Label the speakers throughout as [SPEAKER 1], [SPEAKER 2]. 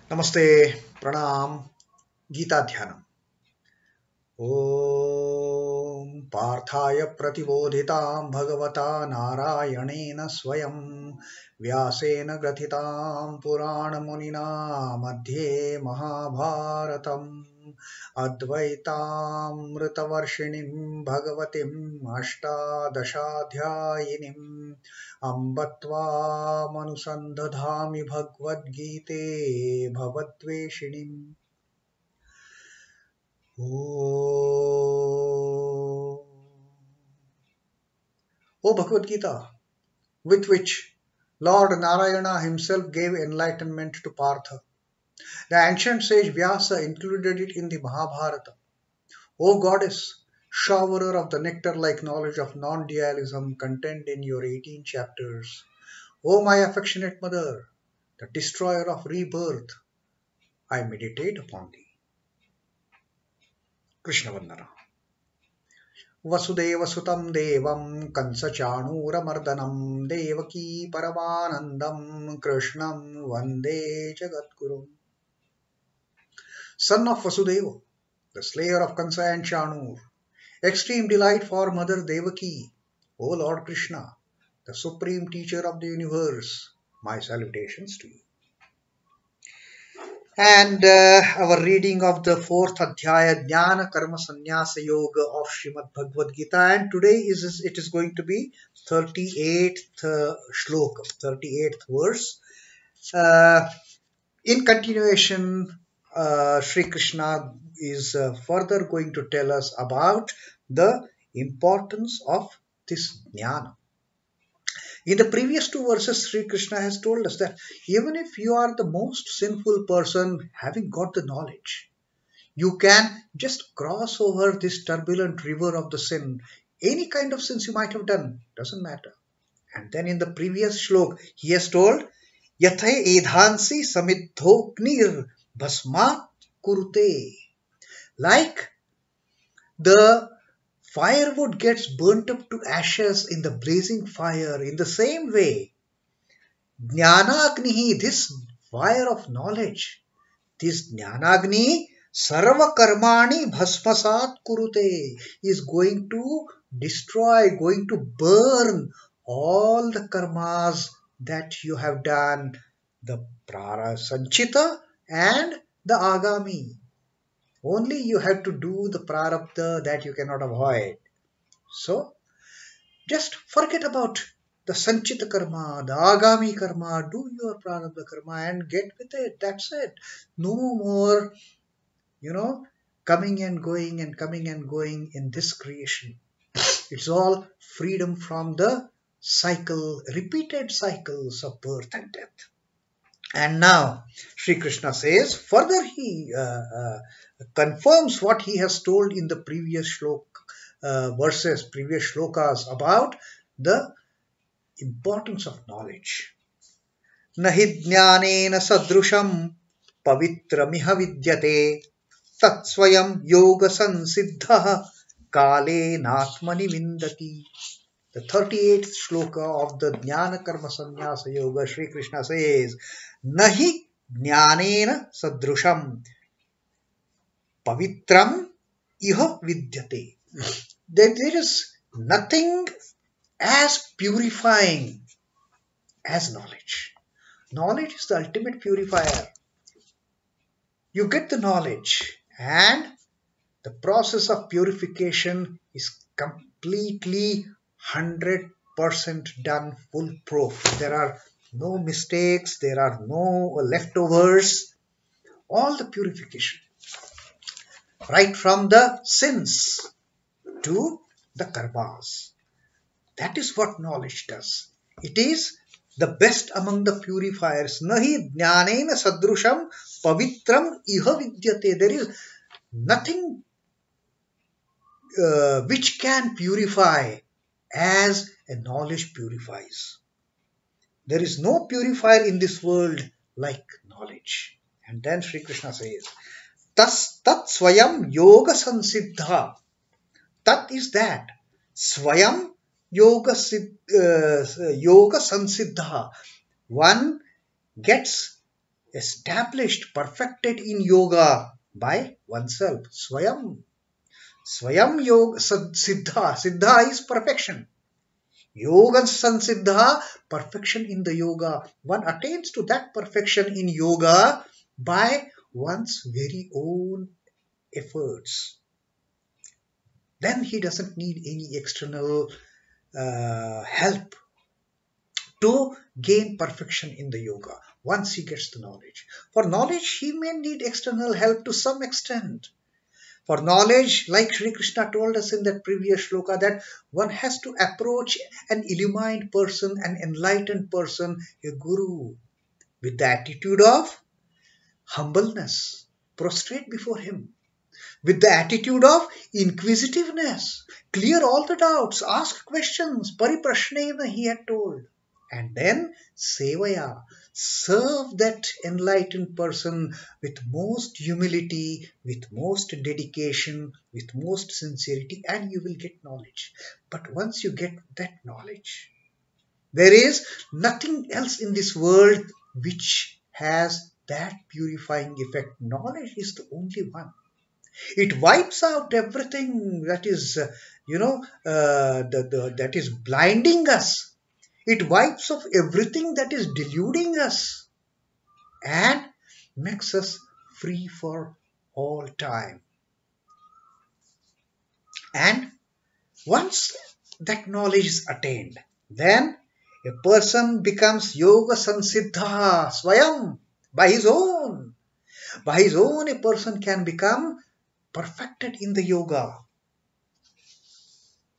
[SPEAKER 1] Namaste, Pranam, Gita Dhyanam. Om Parthaya Pratibodhitam Bhagavata Narayanena Swayam Vyasena Grathitam Purana Munina Madhye Mahabharatam Advaitam Ritavarshinim Bhagavatim Ashtadashadhyayinim Ambatva Manusandadhami Bhagavad Gite Bhavatveshinim. O Bhagavad Gita, with which Lord Narayana himself gave enlightenment to Partha. The ancient sage Vyasa included it in the Mahabharata. O Goddess, showerer of the nectar-like knowledge of non-dualism contained in your 18 chapters. O my affectionate mother, the destroyer of rebirth, I meditate upon thee. Krishna Vandana. Vasudeva Sutam Devam Kansa Chanura Mardanam Devaki Paramanandam Krishnam Vande Jagadguru. Son of Vasudeva, the slayer of Kansa and Chanur, extreme delight for Mother Devaki, O Lord Krishna, the supreme teacher of the universe, my salutations to you. And our reading of the 4th Adhyaya Jnana Karma Sannyasa Yoga of Srimad Bhagavad Gita, and today it is going to be 38th Shloka, 38th verse. In continuation, Sri Krishna is further going to tell us about the importance of this jnana. In the previous 2 verses, Sri Krishna has told us that even if you are the most sinful person having got the knowledge, you can just cross over this turbulent river of the sin. Any kind of sins you might have done, doesn't matter. And then in the previous shlok, he has told, Yathe edhansi samidhognir bhasmat kurute. Like the firewood gets burnt up to ashes in the blazing fire, in the same way, jnānagnihi, this fire of knowledge, this jnānagni, sarva karmani bhasmasat kurute, is going to destroy, going to burn all the karmas that you have done, the sanchita and the agami. Only you have to do the prarabdha that you cannot avoid. So, just forget about the sanchita karma, the agami karma, do your prarabdha karma and get with it. That's it. No more, coming and going and coming and going in this creation. It's all freedom from the cycle, repeated cycles of birth and death. And now, Sri Krishna says, further he confirms what he has told in the previous verses, previous shlokas about the importance of knowledge. Nahi jñānena sadṛiśhaṁ pavitramiha vidyate tatsvayaṁ yogasansiddhaḥ kālenātmani vindati. The 38th shloka of the Jnana Karma Sannyasa Yoga, Sri Krishna says, Nahi jñānena sadṛiśaṁ pavitram iha vidyate. There is nothing as purifying as knowledge. Knowledge is the ultimate purifier. You get the knowledge and the process of purification is completely 100% done, foolproof. There are no mistakes, there are no leftovers. All the purification, right from the sins to the karmas. That is what knowledge does. It is the best among the purifiers. Nahi jñānena sadṛiśaṁ pavitram iha vidyate. There is nothing which can purify as a knowledge purifies. There is no purifier in this world like knowledge. And then Sri Krishna says, tatsvayaṁ yogasansiddhaḥ. Tat is that. Swayam yogasansiddhaḥ. One gets established, perfected in yoga by oneself. Swayam. Swayam yogasansiddhaḥ. Siddha is perfection. Yogasansiddhaḥ, perfection in the yoga. One attains to that perfection in yoga by one's very own efforts. Then he doesn't need any external help to gain perfection in the yoga once he gets the knowledge. For knowledge, he may need external help to some extent. For knowledge, like Sri Krishna told us in that previous shloka, that one has to approach an illumined person, an enlightened person, a guru, with the attitude of humbleness, prostrate before him, with the attitude of inquisitiveness, clear all the doubts, ask questions, pavitramiha he had told. And then sevaya, serve that enlightened person with most humility, with most dedication, with most sincerity, and you will get knowledge. But once you get that knowledge, there is nothing else in this world which has that purifying effect. Knowledge is the only one. It wipes out everything that is, that is blinding us. It wipes off everything that is deluding us and makes us free for all time. And once that knowledge is attained, then a person becomes yogasansiddhaḥ swayam, by his own. By his own, a person can become perfected in the yoga.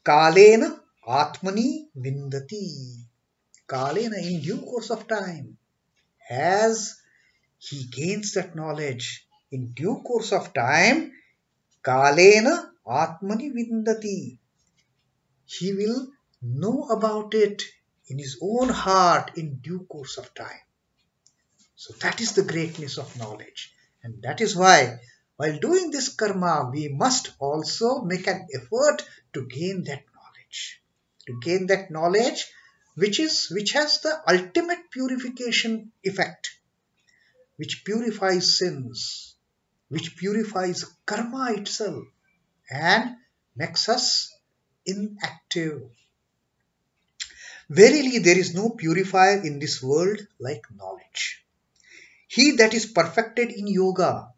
[SPEAKER 1] Kālenātmani vindati. Kalena, in due course of time, as he gains that knowledge, in due course of time, kālenātmani vindati, he will know about it in his own heart in due course of time. So that is the greatness of knowledge. And that is why, while doing this karma, we must also make an effort to gain that knowledge. To gain that knowledge which has the ultimate purification effect, which purifies sins, which purifies karma itself, and makes us inactive. Verily, there is no purifier in this world like knowledge. He that is perfected in yoga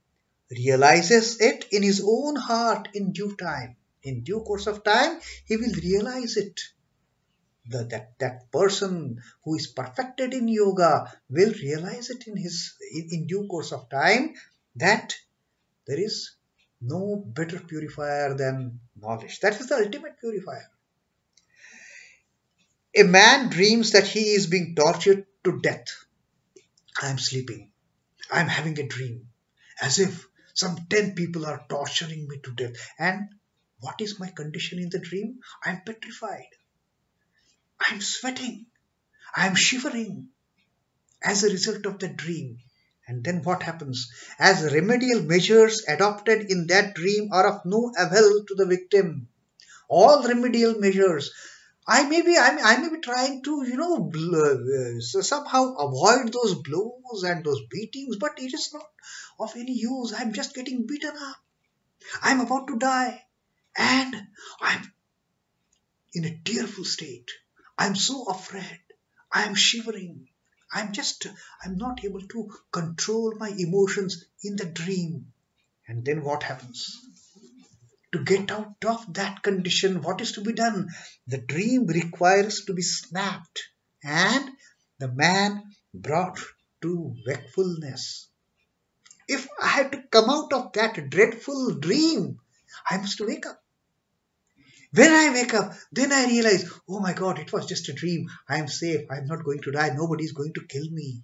[SPEAKER 1] realizes it in his own heart in due time. In due course of time, he will realize it. That person who is perfected in yoga will realize it in due course of time, that there is no better purifier than knowledge. That is the ultimate purifier. A man dreams that he is being tortured to death. I am sleeping. I am having a dream as if some 10 people are torturing me to death. And what is my condition in the dream? I am petrified. I am sweating. I am shivering as a result of the dream. And then what happens? As remedial measures adopted in that dream are of no avail to the victim, all remedial measures, I may be trying to, somehow avoid those blows and those beatings, but it is not of any use. I am just getting beaten up. I am about to die. And I am in a tearful state. I am so afraid. I am shivering. I'm not able to control my emotions in the dream. And then what happens? To get out of that condition, what is to be done? The dream requires to be snapped and the man brought to wakefulness. If I had to come out of that dreadful dream, I must wake up. When I wake up, then I realize, oh my God, it was just a dream. I am safe. I am not going to die. Nobody is going to kill me.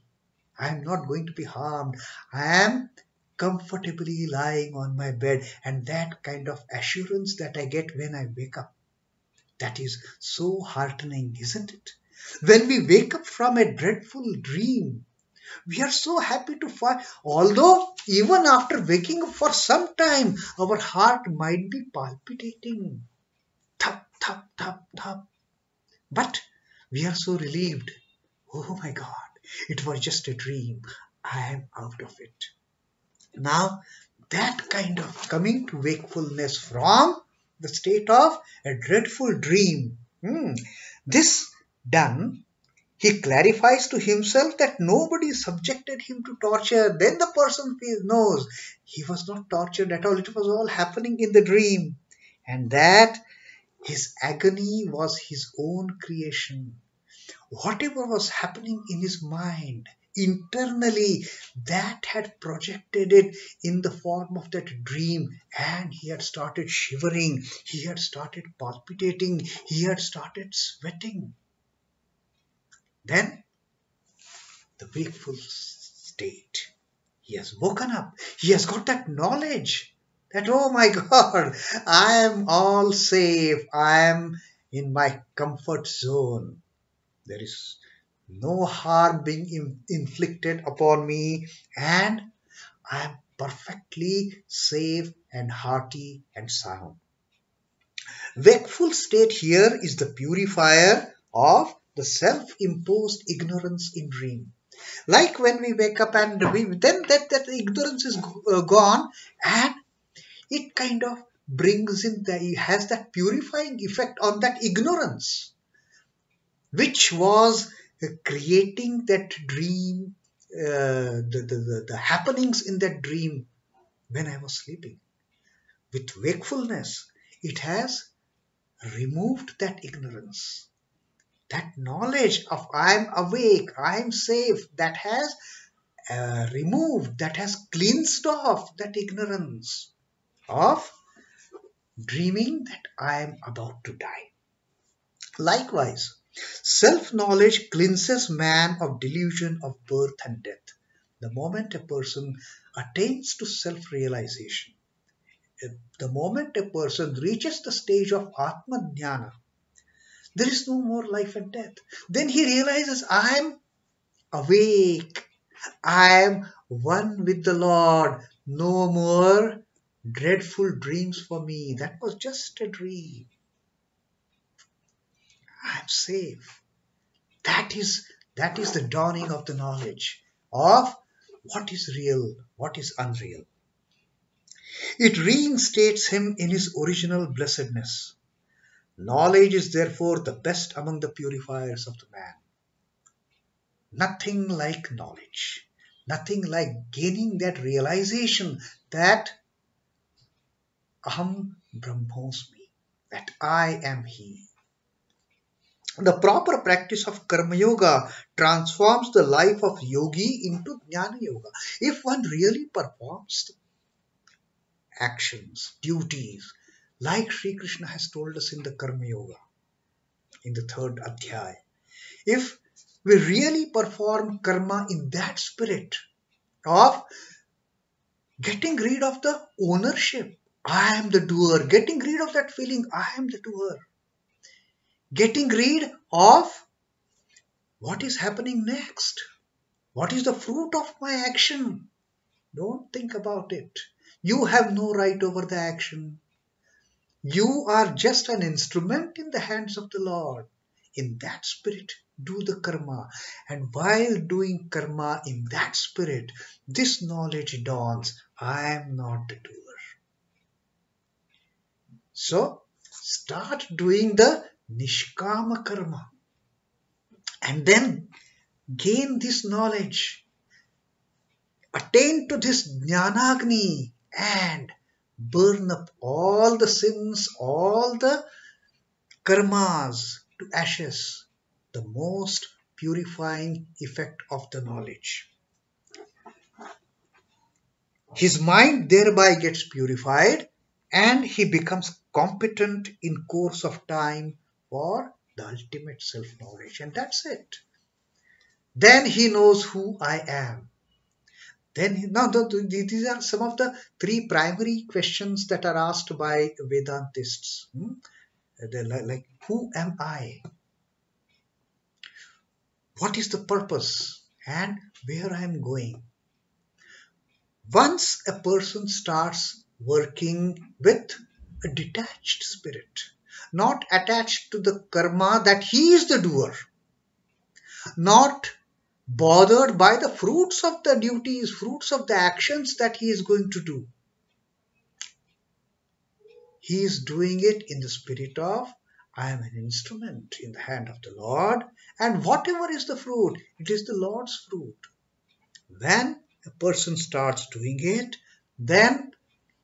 [SPEAKER 1] I am not going to be harmed. I am comfortably lying on my bed. And that kind of assurance that I get when I wake up, that is so heartening, isn't it? When we wake up from a dreadful dream, we are so happy to find, although even after waking up for some time, our heart might be palpitating. Thap, thap, thap, thap. But we are so relieved. Oh my God, it was just a dream. I am out of it. Now, that kind of coming to wakefulness from the state of a dreadful dream. This done, he clarifies to himself that nobody subjected him to torture. Then the person knows he was not tortured at all. It was all happening in the dream. And that his agony was his own creation. Whatever was happening in his mind, internally, that had projected it in the form of that dream, and he had started shivering, he had started palpitating, he had started sweating. Then, the wakeful state, he has woken up, he has got that knowledge that, oh my God, I am all safe, I am in my comfort zone. There is no harm being inflicted upon me, and I am perfectly safe and hearty and sound. Wakeful state here is the purifier of the self-imposed ignorance in dream. Like when we wake up and then that ignorance is gone, and it kind of brings in, it has that purifying effect on that ignorance, which was creating that dream, the happenings in that dream when I was sleeping. With wakefulness, it has removed that ignorance. That knowledge of I am awake, I am safe, that has removed, that has cleansed off that ignorance of dreaming that I am about to die. Likewise, self-knowledge cleanses man of delusion of birth and death. The moment a person attains to self-realization, the moment a person reaches the stage of Atma-jnāna, there is no more life and death. Then he realizes, I am awake, I am one with the Lord, no more dreadful dreams for me. That was just a dream. I am safe. That is the dawning of the knowledge of what is real, what is unreal. It reinstates him in his original blessedness. Knowledge is therefore the best among the purifiers of the man. Nothing like knowledge. Nothing like gaining that realization that Aham Brahmosmi, that I am He. The proper practice of Karma Yoga transforms the life of yogi into Jnana Yoga. If one really performs actions, duties, like Sri Krishna has told us in the Karma Yoga, in the 3rd Adhyaya, if we really perform karma in that spirit of getting rid of the ownership, I am the doer, getting rid of that feeling, I am the doer, getting rid of what is happening next, what is the fruit of my action. Don't think about it. You have no right over the action. You are just an instrument in the hands of the Lord. In that spirit, do the karma. And while doing karma in that spirit, this knowledge dawns, I am not the doer. So, start doing the nishkama karma. And then gain this knowledge. Attain to this jnanagni and burn up all the sins, all the karmas to ashes, the most purifying effect of the knowledge. His mind thereby gets purified and he becomes competent in course of time for the ultimate self-knowledge. And that's it. Then he knows who I am. Now these are some of the 3 primary questions that are asked by Vedantists. They're like, who am I? What is the purpose? And where I am going? Once a person starts working with a detached spirit, not attached to the karma that he is the doer, not bothered by the fruits of the duties, fruits of the actions that he is going to do. He is doing it in the spirit of, I am an instrument in the hand of the Lord, and whatever is the fruit, it is the Lord's fruit. When a person starts doing it, then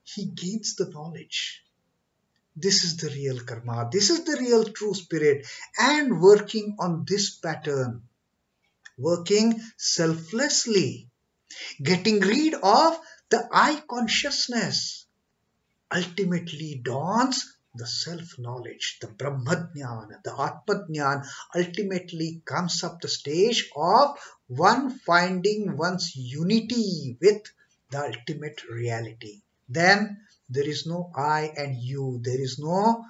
[SPEAKER 1] he gains the knowledge. This is the real karma, this is the real true spirit, and working on this pattern, working selflessly, getting rid of the I consciousness, ultimately dawns the self-knowledge, the Brahma-jnana, the Atma-jnana, ultimately comes up the stage of one finding one's unity with the ultimate reality. Then there is no I and you, there is no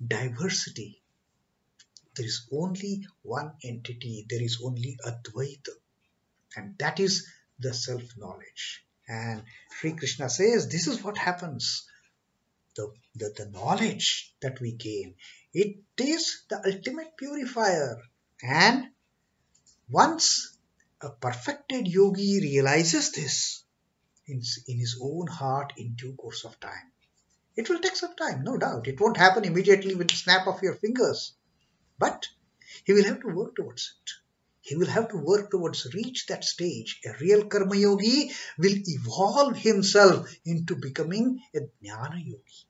[SPEAKER 1] diversity. There is only one entity, there is only Advaita, and that is the self-knowledge. And Sri Krishna says this is what happens. The knowledge that we gain, it is the ultimate purifier. And once a perfected yogi realizes this in his own heart in due course of time, it will take some time, no doubt. It won't happen immediately with the snap of your fingers. But he will have to work towards it. He will have to work towards reach that stage. A real karma yogi will evolve himself into becoming a jnana yogi.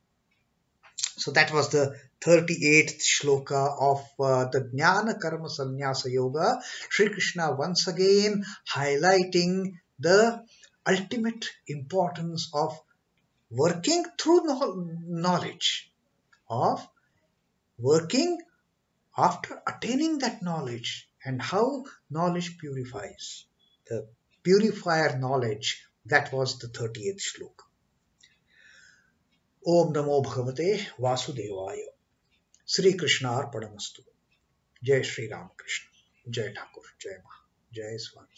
[SPEAKER 1] So that was the 38th shloka of the Jnana Karma Sannyasa Yoga. Sri Krishna once again highlighting the ultimate importance of working through knowledge, of working after attaining that knowledge, and how knowledge purifies. The purifier knowledge, that was the 38th shloka. Om Namo Bhagavate Vasudevaya. Sri Krishna Arpanamastu. Jai Sri Ram Krishna. Jai Thakur. Jai Maha. Jai Swami.